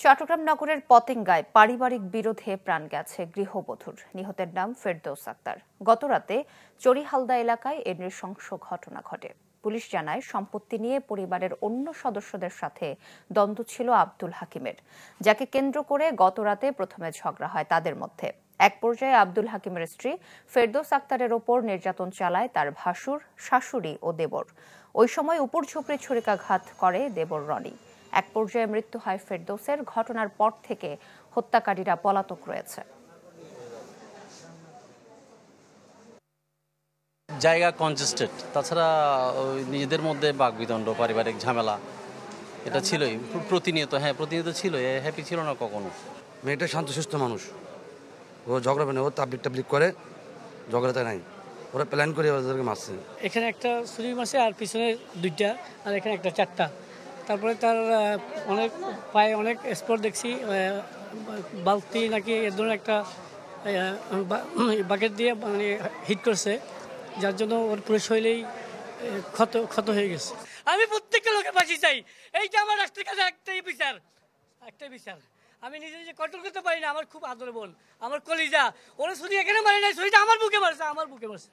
চট্টগ্রাম নগরের পতেঙ্গায় পারিবারিক বিরোধে প্রাণ গেছে গৃহবধূর। নিহতের নাম ফেরদৌস আক্তার। গতরাতে চরিহালদা এলাকায় এ নৃশংস ঘটনা ঘটে। পুলিশ জানায়, সম্পত্তি নিয়ে পরিবারের অন্য সদস্যদের সাথে দ্বন্দ্ব ছিল আব্দুল হাকিমের, যাকে কেন্দ্র করে গতরাতে প্রথমে ঝগড়া হয় তাদের মধ্যে। এক পর্যায়ে আব্দুল হাকিমের স্ত্রী ফেরদৌস আক্তারের ওপর নির্যাতন চালায় তার ভাসুর, শাশুড়ি ও দেবর। ওই সময় উপর্যুপরি ছুরিকাঘাত করে দেবর রনি। এক পর্যায়ে মৃত্যু হয় ফেরদৌসের। ঘটনার পর থেকে হত্যাকারীরা পলাতক রয়েছে। জায়গা কনজেস্টেড, তাছাড়া নিজেদের মধ্যে বাকবিতণ্ড, পারিবারিক ঝামেলা এটা ছিলই প্রতিনিয়ত। প্রতিনিয়ত ছিল, হ্যাপি ছিল না কখনো। মেয়েটা শান্তশিষ্ট মানুষ, ও ঝগড়া পেনে, ও তাবলিক টাবলিক করে, ঝগড়াতে নাই। ওরা প্ল্যান করে ওদেরকে মারছে। এখানে একটা ছুরি মারছে, আর পিছনে দুইটা, আর এখানে একটা চারটা। তারপরে তার অনেক পায়ে অনেক স্পট দেখছি, বালতি নাকি এ ধরনের একটা বাকেট দিয়ে মানে হিট করছে, যার জন্য ওর পুরো শরীরেই ক্ষত হয়ে গেছে। আমি প্রত্যেকটা লোকের ফাঁসি চাই, এইটা আমার রাষ্ট্রের কাছে একটাই বিচার। আমি নিজে কন্ট্রোল করতে পারি না। আমার খুব আদর বোন, আমার কলিজা, ওরা ছুরি এখানে মারে নাই, ছুরিটা আমার বুকে মারছে।